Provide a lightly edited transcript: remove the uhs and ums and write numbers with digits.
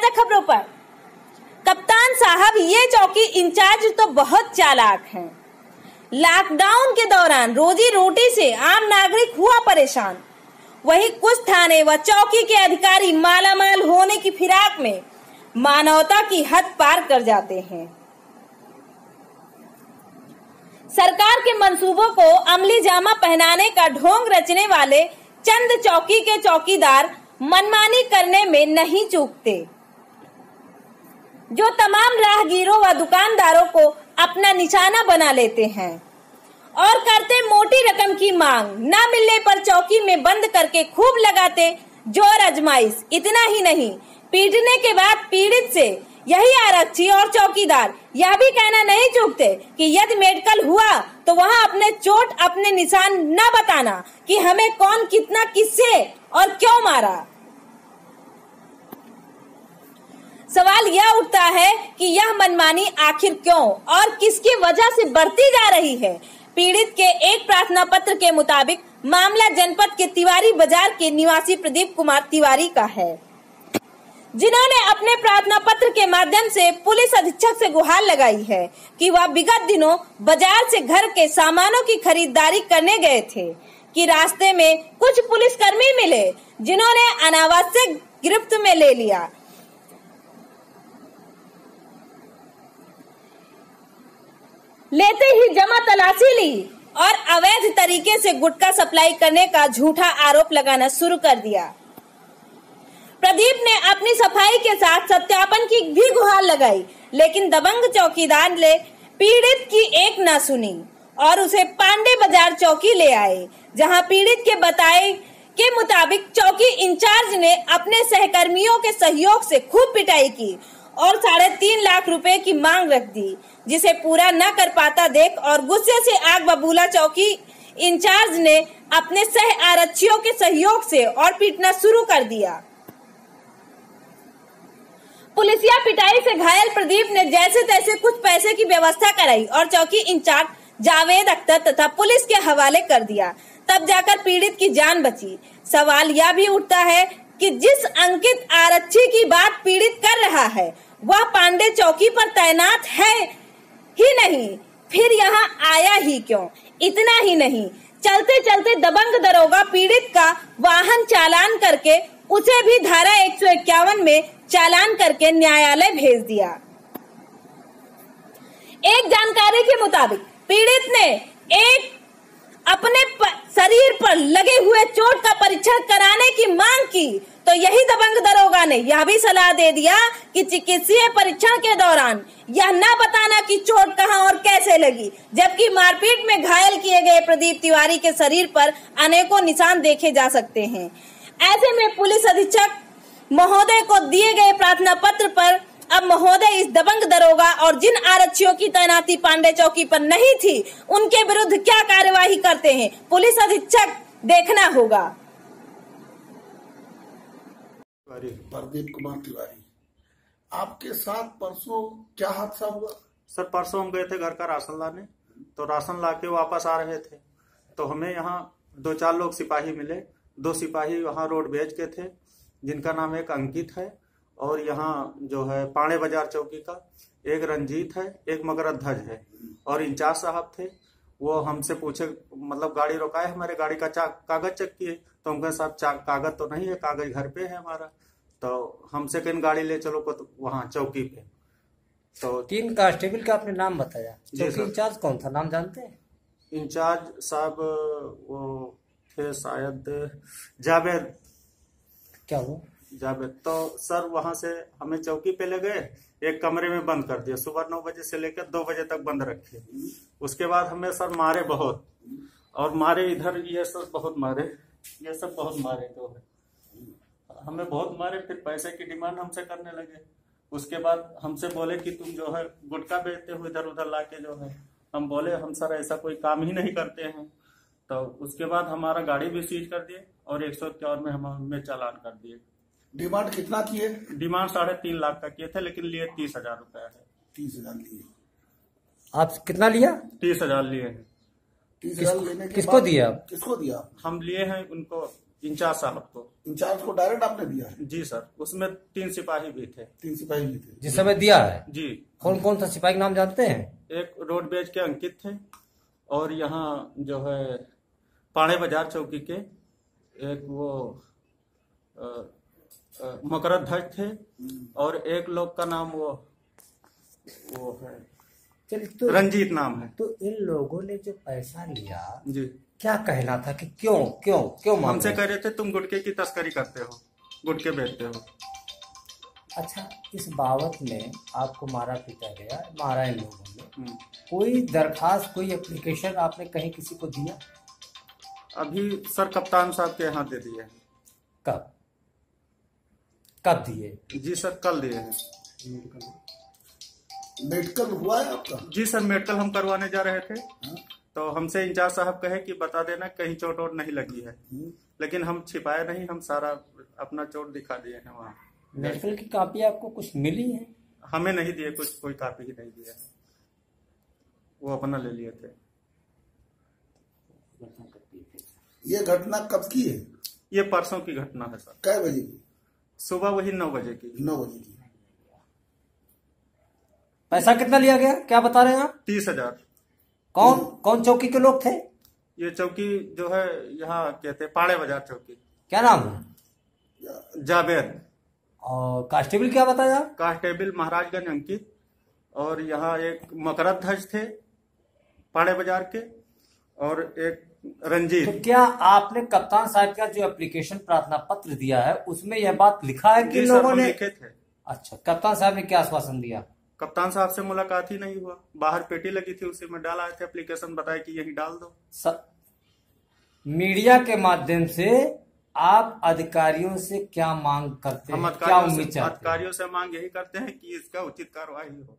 ताजा खबरों पर। कप्तान साहब, ये चौकी इंचार्ज तो बहुत चालाक हैं। लॉकडाउन के दौरान रोजी रोटी से आम नागरिक हुआ परेशान, वहीं कुछ थाने व चौकी के अधिकारी मालामाल होने की फिराक में मानवता की हद पार कर जाते हैं। सरकार के मंसूबों को अमली जामा पहनाने का ढोंग रचने वाले चंद चौकी के चौकीदार मनमानी करने में नहीं चूकते, जो तमाम राहगीरों व दुकानदारों को अपना निशाना बना लेते हैं और करते मोटी रकम की मांग। न मिलने पर चौकी में बंद करके खूब लगाते जोर आजमाइश। इतना ही नहीं, पीटने के बाद पीड़ित से यही आरक्षी और चौकीदार यह भी कहना नहीं चूकते कि यदि मेडिकल हुआ तो वहां अपने चोट अपने निशान न बताना कि हमें कौन कितना किससे और क्यों मारा। सवाल यह उठता है कि यह मनमानी आखिर क्यों और किसकी वजह से बढ़ती जा रही है। पीड़ित के एक प्रार्थना पत्र के मुताबिक मामला जनपद के तिवारी बाजार के निवासी प्रदीप कुमार तिवारी का है, जिन्होंने अपने प्रार्थना पत्र के माध्यम से पुलिस अधीक्षक से गुहार लगाई है कि वह विगत दिनों बाजार से घर के सामानों की खरीदारी करने गए थे कि रास्ते में कुछ पुलिसकर्मी मिले, जिन्होंने अनावश्यक गिरफ्त में ले लिया। लेते ही जमा तलाशी ली और अवैध तरीके से गुटखा सप्लाई करने का झूठा आरोप लगाना शुरू कर दिया। प्रदीप ने अपनी सफाई के साथ सत्यापन की भी गुहार लगाई, लेकिन दबंग चौकीदार ने पीड़ित की एक न सुनी और उसे पांडे बाजार चौकी ले आए, जहां पीड़ित के बताए के मुताबिक चौकी इंचार्ज ने अपने सहकर्मियों के सहयोग से खूब पिटाई की और 3.5 लाख रुपए की मांग रख दी, जिसे पूरा न कर पाता देख और गुस्से से आग बबूला चौकी इंचार्ज ने अपने सह आरक्षियों के सहयोग से और पीटना शुरू कर दिया। पुलिसिया पिटाई से घायल प्रदीप ने जैसे तैसे कुछ पैसे की व्यवस्था कराई और चौकी इंचार्ज जावेद अख्तर तथा पुलिस के हवाले कर दिया। तब जाकर पीड़ित की जान बची। सवाल यह भी उठता है कि जिस अंकित आरक्षी की बात पीड़ित कर रहा है वह पांडे चौकी पर तैनात है ही नहीं, फिर यहाँ आया ही क्यों। इतना ही नहीं, चलते चलते दबंग दरोगा पीड़ित का वाहन चालान करके उसे भी धारा 151 में चालान करके न्यायालय भेज दिया। एक जानकारी के मुताबिक पीड़ित ने एक अपने शरीर पर लगे हुए चोट का परीक्षण कराने की मांग की, तो यही दबंग दरोगा ने यह भी सलाह दे दिया कि चिकित्सीय परीक्षण के दौरान यह न बताना कि चोट कहां और कैसे लगी, जबकि मारपीट में घायल किए गए प्रदीप तिवारी के शरीर पर अनेकों निशान देखे जा सकते हैं। ऐसे में पुलिस अधीक्षक महोदय को दिए गए प्रार्थना पत्र पर अब महोदय इस दबंग दरोगा और जिन आरक्षियों की तैनाती पांडे चौकी पर नहीं थी उनके विरुद्ध क्या कार्यवाही करते हैं, पुलिस अधीक्षक देखना होगा। प्रदीप कुमार तिवारी, आपके साथ परसों क्या हादसा हुआ? सर, परसों हम गए थे घर का राशन लाने, तो राशन लाके वापस आ रहे थे तो हमें यहाँ 2-4 लोग सिपाही मिले। 2 सिपाही वहाँ रोड बेच के थे, जिनका नाम एक अंकित है और यहाँ जो है पांडे बाजार चौकी का एक रंजीत है, एक मगरध्वज है और इंचार्ज साहब थे। वो हमसे पूछे, मतलब गाड़ी रोकाए, हमारे गाड़ी का कागज चेक किए तो हम कहे साहब कागज तो नहीं है, कागज घर पे है हमारा। तो हमसे कहीं गाड़ी ले चलो वहाँ चौकी पे। तो 3 कांस्टेबल का आपने नाम बताया, चौकी इंचार्ज कौन था, नाम जानते हैं? इंचार्ज साहब वो थे शायद जावेद। क्या वो जावेद। तो सर वहां से हमें चौकी पे ले गए, एक कमरे में बंद कर दिया। सुबह 9 बजे से लेकर 2 बजे तक बंद रखे। उसके बाद हमें सर मारे बहुत, और मारे इधर ये सब बहुत मारे, ये सब बहुत मारे, तो हमें बहुत मारे। फिर पैसे की डिमांड हमसे करने लगे। उसके बाद हमसे बोले कि तुम जो है गुटखा बेचते हो इधर उधर लाके जो है। हम बोले हम सर ऐसा कोई काम ही नहीं करते हैं। तो उसके बाद हमारा गाड़ी भी सीज कर दिए और 151 में हमें चालान कर दिए। डिमांड कितना किए? डिमांड 3.5 लाख का किए थे, लेकिन लिए 30,000 रुपया है। 30,000 लिए। आप कितना लिया? 30,000 लिए हैं। 30,000 लेने के किसको दिया? किसको दिया? हम लिए हैं उनको इंचार्ज साहब को। इंचार्ज को डायरेक्ट आपने दिया है? जी सर, उसमें 3 सिपाही भी थे। 3 सिपाही भी थे जिस समय दिया है? जी। कौन कौन सा सिपाही का नाम जानते हैं? एक रोडवेज के अंकित थे, और यहाँ जो है पाड़े बाजार चौकी के एक वो मकरद ध्वज थे, और एक लोग का नाम वो है चलिए, तो रंजीत नाम है। तो इन लोगों ने जो पैसा लिया, जी, क्या कहना था कि क्यों क्यों क्यों मांग हमसे रहे कह रहे थे तुम गुटखे की तस्करी करते हो, गुटखे बेचते हो। अच्छा, इस बाबत में आपको मारा पीटा गया, मारा इन लोगों ने, हम्म। कोई दरखास्त, कोई एप्लीकेशन आपने कहीं किसी को दिया? अभी सर कप्तान साहब के यहाँ दे दिए हैं। कब कब दिए? जी सर, कल दिए हैं। मेडिकल हुआ है आपका? जी सर, मेडिकल हम करवाने जा रहे थे, हाँ? तो हमसे इंचार्ज साहब कहे कि बता देना कहीं चोट वोट नहीं लगी है, लेकिन हम छिपाए नहीं, हम सारा अपना चोट दिखा दिए हैं वहाँ। मेडिकल की कॉपी आपको कुछ मिली है? हमें नहीं दिए, कुछ कोई कॉपी ही नहीं दिया, वो अपना ले लिए थे। ये घटना कब की है? ये परसों की घटना है सर। कै बजे की? सुबह वही 9 बजे की। 9 बजे की। पैसा कितना लिया गया, क्या बता रहे हैं आप? 30,000। कौन कौन चौकी के लोग थे? ये चौकी जो है यहाँ कहते हैं पाड़े बाजार चौकी। क्या नाम है? जावेद। और कांस्टेबल क्या बताया? कांस्टेबल महाराजगंज अंकित, और यहाँ एक मकरद ध्वज थे पाड़े बाजार के, और एक रंजीत। तो क्या आपने कप्तान साहब का जो एप्लीकेशन प्रार्थना पत्र दिया है उसमें यह बात लिखा है कि जी सर, लोगों हम ने? लिखे थे। अच्छा, कप्तान साहब ने क्या आश्वासन दिया? कप्तान साहब से मुलाकात ही नहीं हुआ, बाहर पेटी लगी थी उसी में डाल आए थे एप्लीकेशन, बताया कि यही डाल दो। मीडिया के माध्यम से आप अधिकारियों से क्या मांग करते हम हैं, क्या उम्मीद चाहते हैं? अधिकारियों से मांग यही करते हैं कि इसका उचित कार्रवाई हो।